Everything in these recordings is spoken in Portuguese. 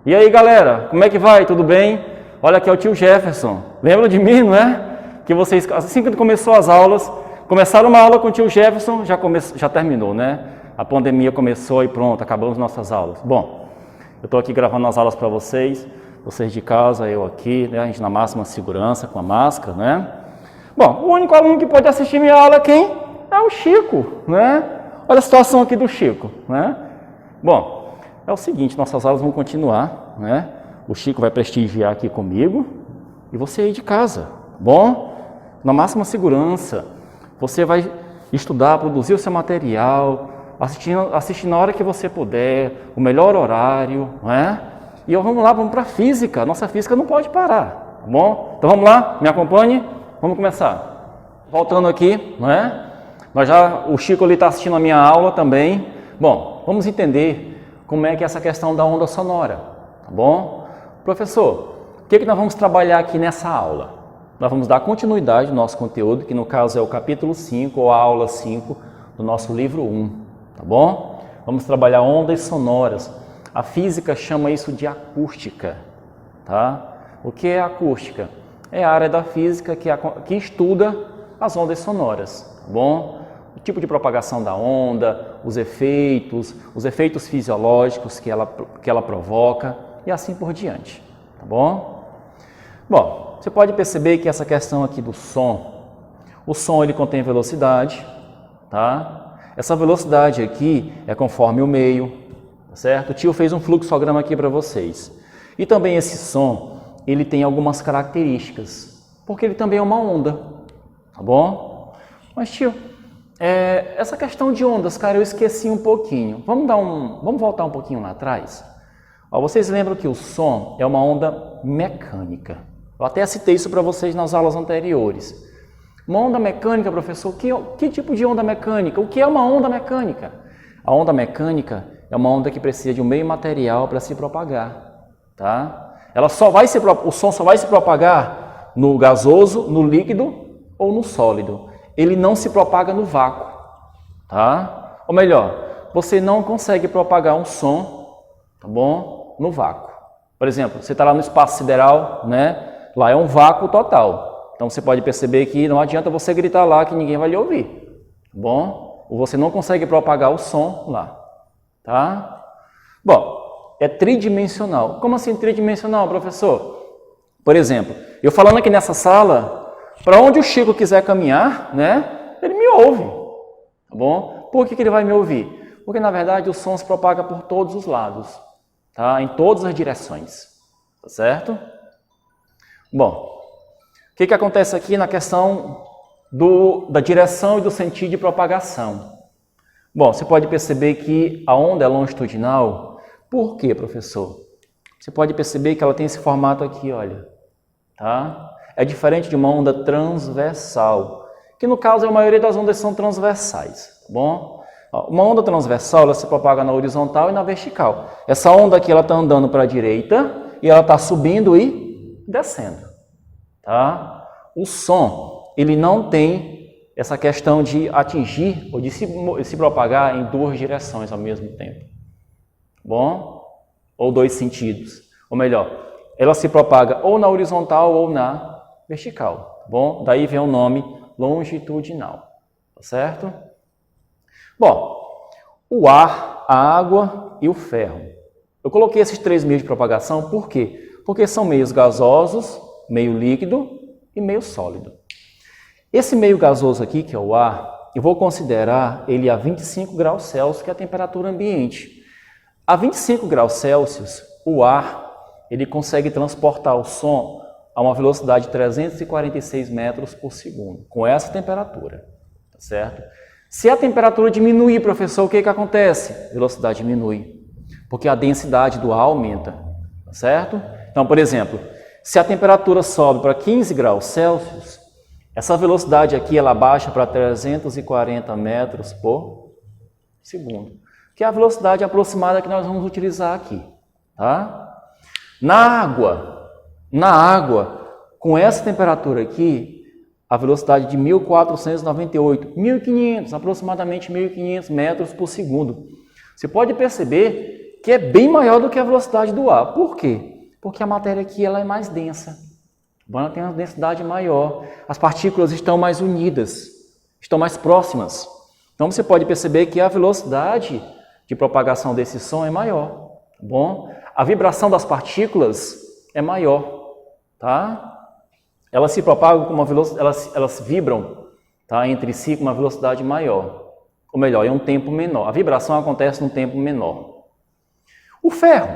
E aí, galera, como é que vai? Tudo bem? Olha, aqui é o tio Jefferson. Lembra de mim, não é? Que vocês, assim que começou as aulas, começaram uma aula com o tio Jefferson, já terminou, né? A pandemia começou e pronto, acabamos nossas aulas. Bom, eu estou aqui gravando as aulas para vocês de casa, eu aqui, né? A gente na máxima segurança, com a máscara, né? Bom, o único aluno que pode assistir minha aula é quem? É o Chico, né? Olha a situação aqui do Chico, né? Bom, é o seguinte, nossas aulas vão continuar, né? O Chico vai prestigiar aqui comigo e você aí de casa, tá bom? Na máxima segurança, você vai estudar, produzir o seu material, assistir na hora que você puder, o melhor horário, não é? E vamos lá, vamos para a física, nossa física não pode parar, tá bom? Então vamos lá, me acompanhe, vamos começar. Voltando aqui, não é? O Chico ali está assistindo a minha aula também. Bom, vamos entender como é que é essa questão da onda sonora, tá bom? Professor, o que nós vamos trabalhar aqui nessa aula? Nós vamos dar continuidade ao nosso conteúdo, que no caso é o capítulo 5 ou a aula 5 do nosso livro 1, tá bom? Vamos trabalhar ondas sonoras. A física chama isso de acústica, tá? O que é acústica? É a área da física que estuda as ondas sonoras, tá bom? O tipo de propagação da onda, os efeitos fisiológicos que ela provoca e assim por diante, tá bom? Bom, você pode perceber que essa questão aqui do som, o som ele contém velocidade, tá? Essa velocidade aqui é conforme o meio, tá certo? O tio fez um fluxograma aqui para vocês. E também esse som, ele tem algumas características, porque ele também é uma onda, tá bom? Mas tio, essa questão de ondas, cara, eu esqueci um pouquinho. Vamos voltar um pouquinho lá atrás? Ó, vocês lembram que o som é uma onda mecânica. Eu até citei isso para vocês nas aulas anteriores. Uma onda mecânica, professor, que tipo de onda mecânica? O que é uma onda mecânica? A onda mecânica é uma onda que precisa de um meio material para se propagar, tá? O som só vai se propagar no gasoso, no líquido ou no sólido. Ele não se propaga no vácuo, tá? Ou melhor, você não consegue propagar um som, tá bom? No vácuo. Por exemplo, você está lá no espaço sideral, né? Lá é um vácuo total. Então você pode perceber que não adianta você gritar lá que ninguém vai lhe ouvir, tá bom? Ou você não consegue propagar o som lá, tá? Bom, é tridimensional. Como assim tridimensional, professor? Por exemplo, eu falando aqui nessa sala, para onde o Chico quiser caminhar, né, ele me ouve, tá bom? Por que ele vai me ouvir? Porque, na verdade, o som se propaga por todos os lados, tá? Em todas as direções, tá certo? Bom, o que acontece aqui na questão da direção e do sentido de propagação? Bom, você pode perceber que a onda é longitudinal. Por quê, professor? Você pode perceber que ela tem esse formato aqui, olha, tá? É diferente de uma onda transversal, que no caso a maioria das ondas são transversais, tá bom? Uma onda transversal ela se propaga na horizontal e na vertical. Essa onda aqui ela está andando para a direita e ela está subindo e descendo, tá? O som ele não tem essa questão de atingir ou de se propagar em duas direções ao mesmo tempo, tá bom? Ou dois sentidos, ou melhor, ela se propaga ou na horizontal ou na vertical, tá bom? Daí vem o nome longitudinal, tá certo? Bom, o ar, a água e o ferro. Eu coloquei esses três meios de propagação, por quê? Porque são meios gasosos, meio líquido e meio sólido. Esse meio gasoso aqui, que é o ar, eu vou considerar ele a 25 graus Celsius, que é a temperatura ambiente. A 25 graus Celsius, o ar, ele consegue transportar o som a uma velocidade de 346 metros por segundo, com essa temperatura, tá certo? Se a temperatura diminuir, professor, o que acontece? A velocidade diminui, porque a densidade do ar aumenta, tá certo? Então, por exemplo, se a temperatura sobe para 15 graus Celsius, essa velocidade aqui ela baixa para 340 metros por segundo, que é a velocidade aproximada que nós vamos utilizar aqui, tá? Na água, com essa temperatura aqui, a velocidade de 1.498, 1.500, aproximadamente 1.500 metros por segundo. Você pode perceber Que é bem maior do que a velocidade do ar. Por quê? Porque a matéria aqui ela é mais densa. Ela tem uma densidade maior. As partículas estão mais unidas, estão mais próximas. Então você pode perceber que a velocidade de propagação desse som é maior. Tá bom? A vibração das partículas é maior. Tá? Elas se propagam com uma velocidade, elas vibram, tá, entre si com uma velocidade maior. Ou melhor, em um tempo menor. A vibração acontece num tempo menor. O ferro,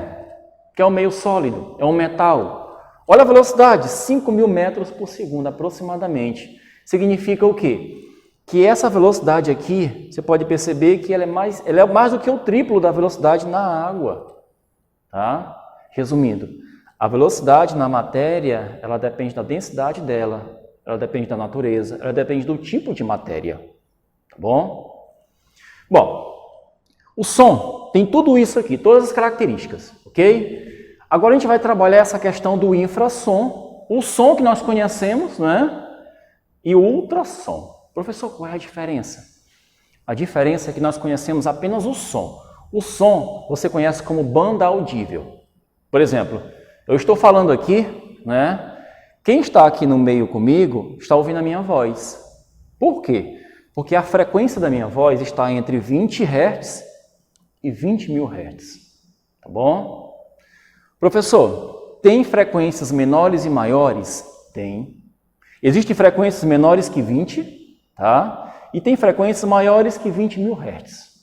que é um meio sólido, é um metal. Olha a velocidade, 5.000 metros por segundo aproximadamente. Significa o quê? Que essa velocidade aqui, você pode perceber que ela é mais do que o triplo da velocidade na água. Tá? Resumindo, a velocidade na matéria, ela depende da densidade dela, ela depende da natureza, ela depende do tipo de matéria. Tá bom? Bom, o som tem tudo isso aqui, todas as características, ok? Agora a gente vai trabalhar essa questão do infrassom, o som que nós conhecemos, né? E o ultrassom. Professor, qual é a diferença? A diferença é que nós conhecemos apenas o som. O som você conhece como banda audível. Por exemplo, eu estou falando aqui, né? Quem está aqui no meio comigo está ouvindo a minha voz. Por quê? Porque a frequência da minha voz está entre 20 Hz e 20.000 Hz. Tá bom? Professor, tem frequências menores e maiores? Tem. Existem frequências menores que 20, tá? E tem frequências maiores que 20.000 Hz.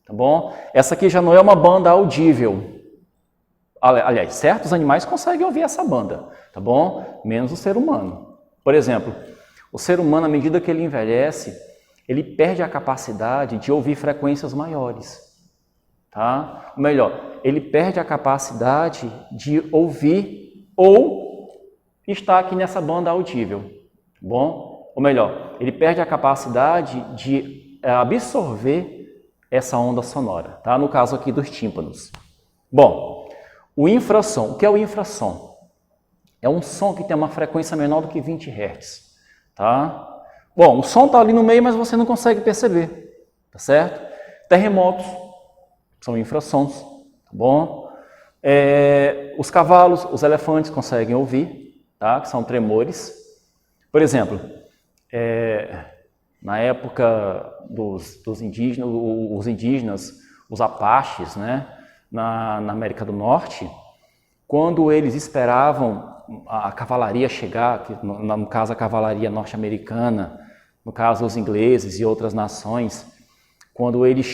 Tá bom? Essa aqui já não é uma banda audível. Aliás, certos animais conseguem ouvir essa banda, tá bom? Menos o ser humano. Por exemplo, o ser humano, à medida que ele envelhece, ele perde a capacidade de ouvir frequências maiores, tá? Ou melhor, ele perde a capacidade de ouvir ou estar aqui nessa banda audível, tá bom? Ou melhor, ele perde a capacidade de absorver essa onda sonora, tá? No caso aqui dos tímpanos. Bom, o infrassom. O que é o infrassom? É um som que tem uma frequência menor do que 20 Hz, tá? Bom, o som está ali no meio, mas você não consegue perceber, tá certo? Terremotos são infrassons, tá bom? Os cavalos, os elefantes conseguem ouvir, tá? Que são tremores. Por exemplo, na época dos indígenas, os indígenas, os apaches, né? Na América do Norte, quando eles esperavam a cavalaria chegar, que no caso a cavalaria norte-americana, no caso os ingleses e outras nações, quando eles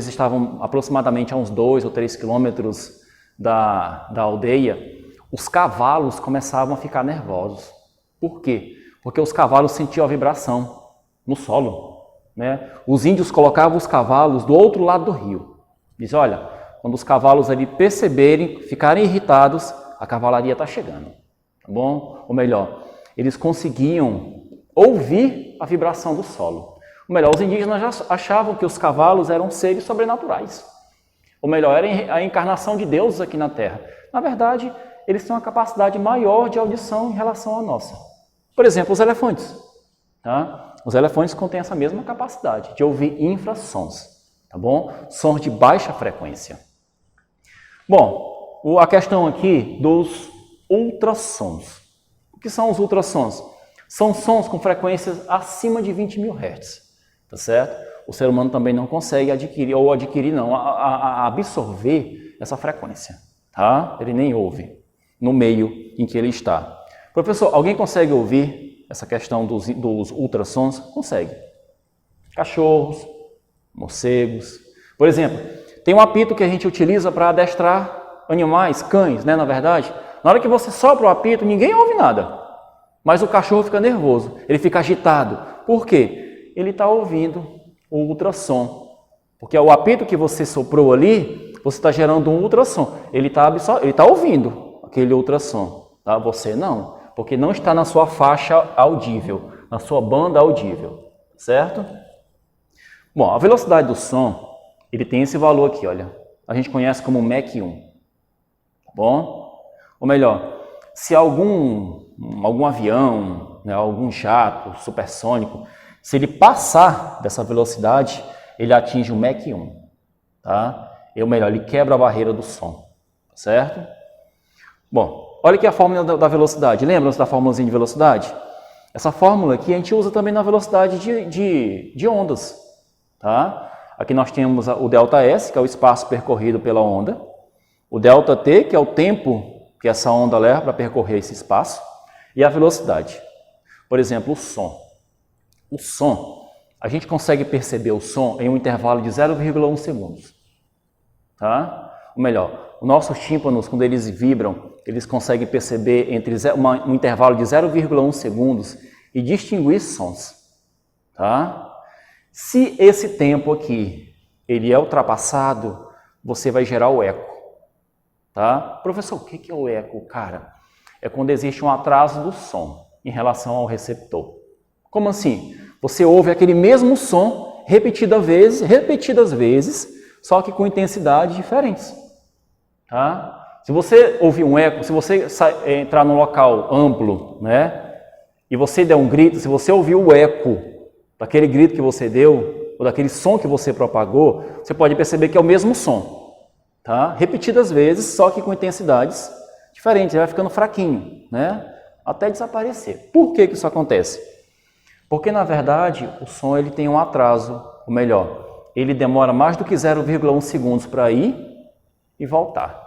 estavam aproximadamente a uns 2 ou 3 quilômetros da aldeia, os cavalos começavam a ficar nervosos. Por quê? Porque os cavalos sentiam a vibração no solo, né? Os índios colocavam os cavalos do outro lado do rio. Diz, olha, quando os cavalos ali perceberem, ficarem irritados, a cavalaria está chegando, tá bom? Ou melhor, eles conseguiam ouvir a vibração do solo. Ou melhor, os indígenas já achavam que os cavalos eram seres sobrenaturais. Ou melhor, era a encarnação de Deus aqui na Terra. Na verdade, eles têm uma capacidade maior de audição em relação à nossa. Por exemplo, os elefantes. Tá? Os elefantes contêm essa mesma capacidade de ouvir infrassons, tá bom? Sons de baixa frequência. Bom, a questão aqui dos ultrassons. O que são os ultrassons? São sons com frequências acima de 20.000 Hz, tá certo? O ser humano também não consegue absorver essa frequência, tá? Ele nem ouve no meio em que ele está. Professor, alguém consegue ouvir essa questão dos ultrassons? Consegue. Cachorros, morcegos. Por exemplo, tem um apito que a gente utiliza para adestrar animais, cães, né, na verdade. Na hora que você sopra o apito, ninguém ouve nada. Mas o cachorro fica nervoso, ele fica agitado. Por quê? Ele está ouvindo o ultrassom. Porque o apito que você soprou ali, você está gerando um ultrassom. Ele está ouvindo aquele ultrassom. Tá? Você não, porque não está na sua faixa audível, na sua banda audível. Certo? Bom, a velocidade do som, ele tem esse valor aqui, olha. A gente conhece como Mach 1. Tá bom? Ou melhor, se algum avião, né, algum jato supersônico, se ele passar dessa velocidade, ele atinge o Mach 1. Tá? Ou melhor, ele quebra a barreira do som, certo? Bom, olha aqui a fórmula da velocidade. Lembram-se da fórmulazinha de velocidade? Essa fórmula aqui a gente usa também na velocidade de ondas, tá? Aqui nós temos o ΔS, que é o espaço percorrido pela onda, o ΔT, que é o tempo que essa onda leva para percorrer esse espaço, e a velocidade. Por exemplo, o som. O som, a gente consegue perceber o som em um intervalo de 0,1 segundos. Tá? Ou melhor, os nossos tímpanos, quando eles vibram, eles conseguem perceber entre um intervalo de 0,1 segundos e distinguir sons. Tá? Se esse tempo aqui ele é ultrapassado, você vai gerar o eco. Tá? Professor, o que é o eco, cara? É quando existe um atraso do som em relação ao receptor. Como assim? Você ouve aquele mesmo som repetidas vezes, só que com intensidades diferentes. Tá? Se você ouvir um eco, se você entrar num local amplo, né, e você der um grito, se você ouvir o eco daquele grito que você deu, ou daquele som que você propagou, você pode perceber que é o mesmo som. Tá? Repetidas vezes, só que com intensidades diferentes, ele vai ficando fraquinho, né? Até desaparecer. Por que isso acontece? Porque, na verdade, o som ele tem um atraso, ou melhor, ele demora mais do que 0,1 segundos para ir e voltar.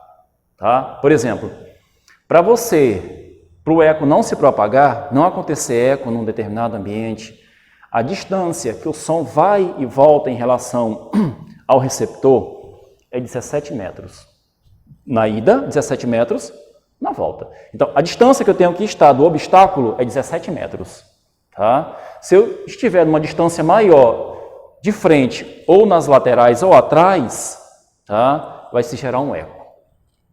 Tá? Por exemplo, para o eco não se propagar, não acontecer eco num determinado ambiente, a distância que o som vai e volta em relação ao receptor é 17 metros. Na ida, 17 metros, na volta. Então, a distância que eu tenho que estar do obstáculo é 17 metros. Tá? Se eu estiver numa distância maior de frente, ou nas laterais, ou atrás, tá? Vai se gerar um eco.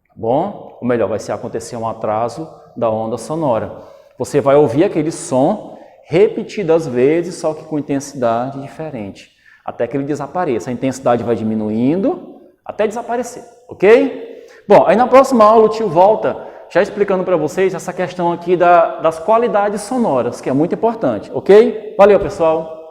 Tá bom? Ou melhor, vai se acontecer um atraso da onda sonora. Você vai ouvir aquele som repetidas vezes, só que com intensidade diferente, até que ele desapareça. A intensidade vai diminuindo até desaparecer, ok? Bom, aí na próxima aula o tio volta já explicando para vocês essa questão aqui das qualidades sonoras, que é muito importante, ok? Valeu, pessoal!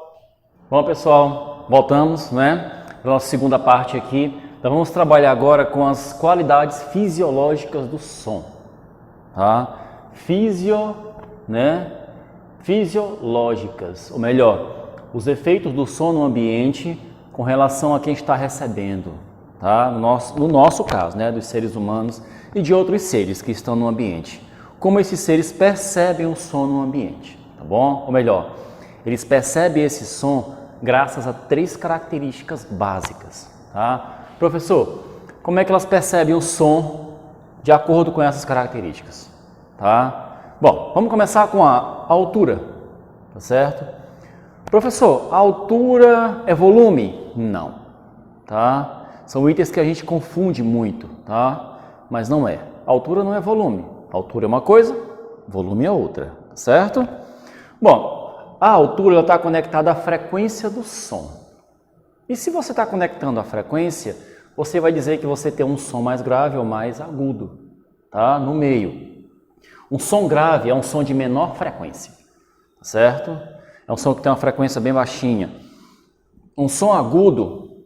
Bom, pessoal, voltamos, né, para a nossa segunda parte aqui. Então vamos trabalhar agora com as qualidades fisiológicas do som, tá? Fisiológicas, ou melhor, os efeitos do som no ambiente com relação a quem está recebendo, tá? No nosso caso, né, dos seres humanos e de outros seres que estão no ambiente. Como esses seres percebem o som no ambiente, tá bom? Ou melhor, eles percebem esse som graças a 3 características básicas, tá? Professor, como é que elas percebem o som de acordo com essas características, tá? Bom, vamos começar com a altura, tá certo? Professor, a altura é volume? Não, tá? São itens que a gente confunde muito, tá? Mas não é. A altura não é volume. A altura é uma coisa, volume é outra, certo? Bom, a altura está conectada à frequência do som. E se você está conectando a frequência, você vai dizer que você tem um som mais grave ou mais agudo, tá? No meio. Um som grave é um som de menor frequência, certo? É um som que tem uma frequência bem baixinha. Um som agudo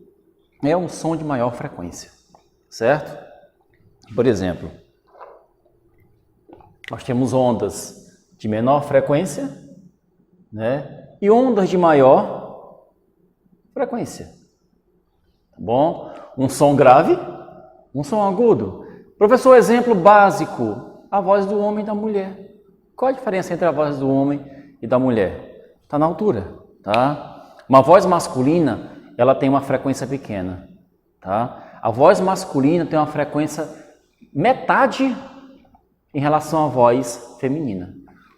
é um som de maior frequência, certo? Por exemplo, nós temos ondas de menor frequência, né? E ondas de maior frequência. Tá bom? Um som grave, um som agudo. Professor, exemplo básico, a voz do homem e da mulher. Qual a diferença entre a voz do homem e da mulher? Está na altura, tá? Uma voz masculina, ela tem uma frequência pequena, tá? A voz masculina tem uma frequência metade em relação à voz feminina.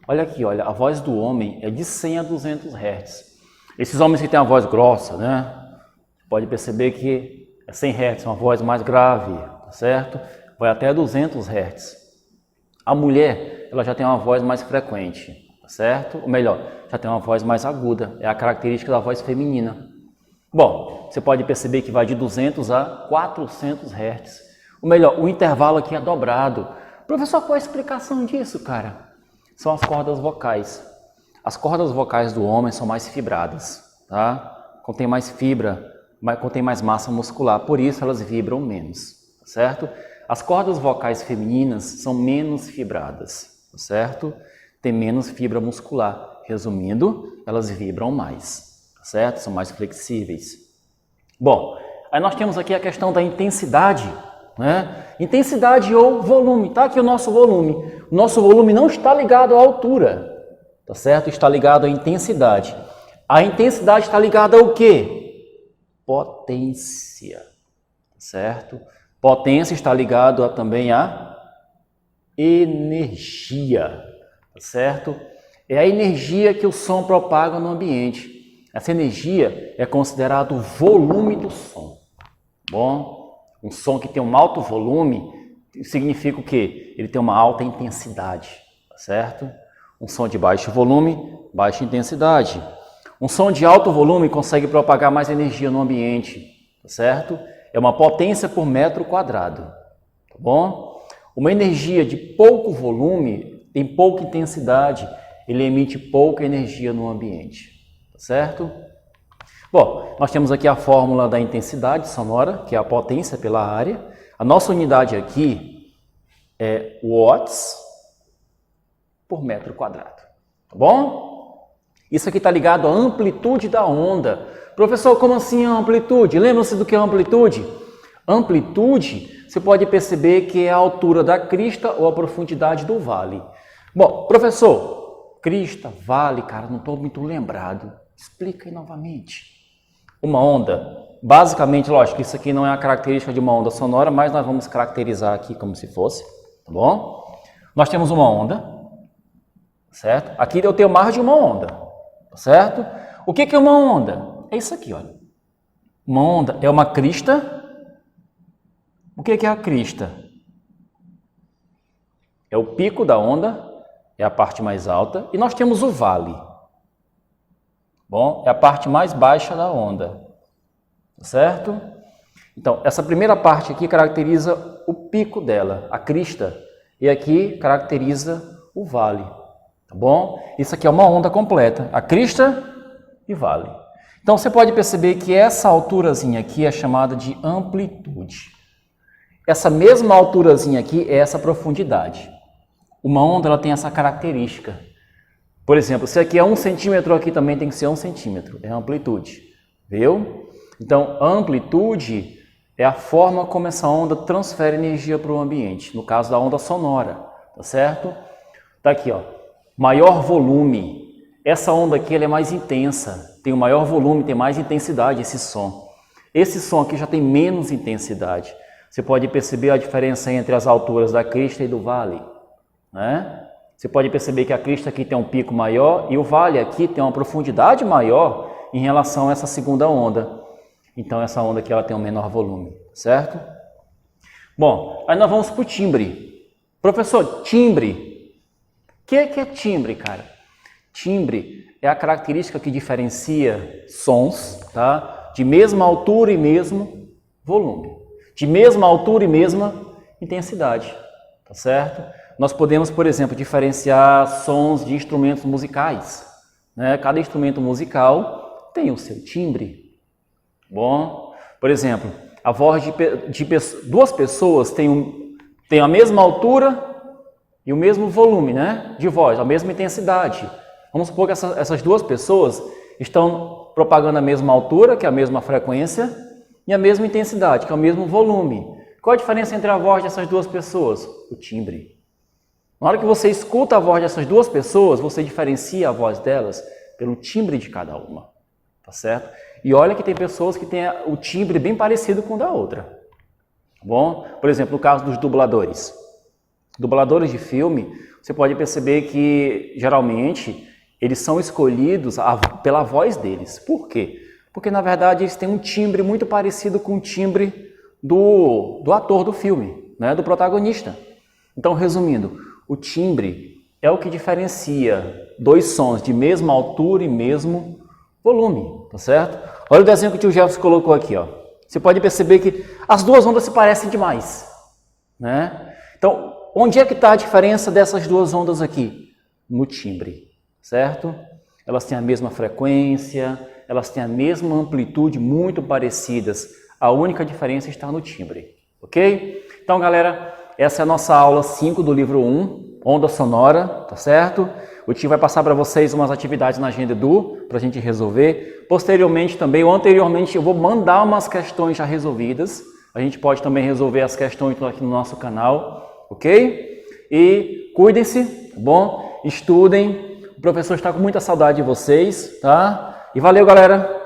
Olha aqui, olha, a voz do homem é de 100 a 200 Hz. Esses homens que têm a voz grossa, né? Pode perceber que é 100 Hz, uma voz mais grave, tá certo? Vai até 200 Hz. A mulher, ela já tem uma voz mais frequente, tá certo? Ou melhor, já tem uma voz mais aguda, é a característica da voz feminina. Bom, você pode perceber que vai de 200 a 400 Hz. Ou melhor, o intervalo aqui é dobrado. Professor, qual a explicação disso, cara? São as cordas vocais. As cordas vocais do homem são mais fibradas, tá? Contém mais fibra contém mais massa muscular, por isso elas vibram menos, certo? As cordas vocais femininas são menos fibradas, certo? Tem menos fibra muscular. Resumindo, elas vibram mais, certo? São mais flexíveis. Bom, aí nós temos aqui a questão da intensidade, né? Intensidade ou volume. Tá aqui o nosso volume. O nosso volume não está ligado à altura, tá certo? Está ligado à intensidade. A intensidade está ligada ao quê? Potência, certo? Potência está ligado também à energia, tá certo? É a energia que o som propaga no ambiente. Essa energia é considerado o volume do som. Bom, um som que tem um alto volume significa o quê? Ele tem uma alta intensidade, tá certo? Um som de baixo volume, baixa intensidade. Um som de alto volume consegue propagar mais energia no ambiente, tá certo? É uma potência por metro quadrado, tá bom? Uma energia de pouco volume tem pouca intensidade, ele emite pouca energia no ambiente, tá certo? Bom, nós temos aqui a fórmula da intensidade sonora, que é a potência pela área. A nossa unidade aqui é watts por metro quadrado, tá bom? Isso aqui está ligado à amplitude da onda. Professor, como assim a amplitude? Lembram-se do que é amplitude? Amplitude, você pode perceber que é a altura da crista ou a profundidade do vale. Bom, professor, crista, vale, cara, não estou muito lembrado. Explica aí novamente. Uma onda, basicamente, lógico, isso aqui não é a característica de uma onda sonora, mas nós vamos caracterizar aqui como se fosse, tá bom? Nós temos uma onda, certo? Aqui eu tenho mais de uma onda, certo? O que é uma onda? É isso aqui, olha. Uma onda é uma crista. O que é a crista? É o pico da onda, é a parte mais alta, e nós temos o vale. Bom, é a parte mais baixa da onda, certo? Então, essa primeira parte aqui caracteriza o pico dela, a crista, e aqui caracteriza o vale, tá bom? Isso aqui é uma onda completa, a crista e vale. Então, você pode perceber que essa alturazinha aqui é chamada de amplitude. Essa mesma alturazinha aqui é essa profundidade. Uma onda ela tem essa característica. Por exemplo, se aqui é 1 centímetro, aqui também tem que ser 1 centímetro. É a amplitude. Viu? Então, a amplitude é a forma como essa onda transfere energia para o ambiente. No caso da onda sonora. Tá certo? Tá aqui, ó. Maior volume. Essa onda aqui ela é mais intensa. Tem um maior volume, tem mais intensidade esse som. Esse som aqui já tem menos intensidade. Você pode perceber a diferença entre as alturas da crista e do vale, né? Você pode perceber que a crista aqui tem um pico maior e o vale aqui tem uma profundidade maior em relação a essa segunda onda. Então essa onda aqui ela tem um menor volume, certo? Bom, aí nós vamos para o timbre. Professor, timbre. O que é timbre, cara? Timbre é a característica que diferencia sons, tá? De mesma altura e mesmo volume. De mesma altura e mesma intensidade, tá certo? Nós podemos, por exemplo, diferenciar sons de instrumentos musicais, né? Cada instrumento musical tem o seu timbre. Bom, por exemplo, a voz de duas pessoas tem a mesma altura e o mesmo volume, né? De voz, a mesma intensidade. Vamos supor que essas duas pessoas estão propagando a mesma altura, que é a mesma frequência, e a mesma intensidade, que é o mesmo volume. Qual a diferença entre a voz dessas duas pessoas? O timbre. Na hora que você escuta a voz dessas duas pessoas, você diferencia a voz delas pelo timbre de cada uma, tá certo? E olha que tem pessoas que têm o timbre bem parecido com o da outra. Tá bom? Por exemplo, no caso dos dubladores. Dubladores de filme, você pode perceber que, geralmente, eles são escolhidos pela voz deles. Por quê? Porque, na verdade, eles têm um timbre muito parecido com o timbre do ator do filme, né? Do protagonista. Então, resumindo, o timbre é o que diferencia dois sons de mesma altura e mesmo volume, tá certo? Olha o desenho que o tio Jefferson colocou aqui, ó. Você pode perceber que as duas ondas se parecem demais, né? Então, onde é que está a diferença dessas duas ondas aqui? No timbre, certo? Elas têm a mesma frequência, elas têm a mesma amplitude, muito parecidas. A única diferença está no timbre, ok? Então, galera, essa é a nossa aula 5 do livro 1, Onda Sonora, tá certo? O tio vai passar para vocês umas atividades na agenda Edu, para a gente resolver. Posteriormente também, ou anteriormente, eu vou mandar umas questões já resolvidas. A gente pode também resolver as questões aqui no nosso canal, ok? E cuidem-se, tá bom? Estudem. O professor está com muita saudade de vocês, tá? E valeu, galera!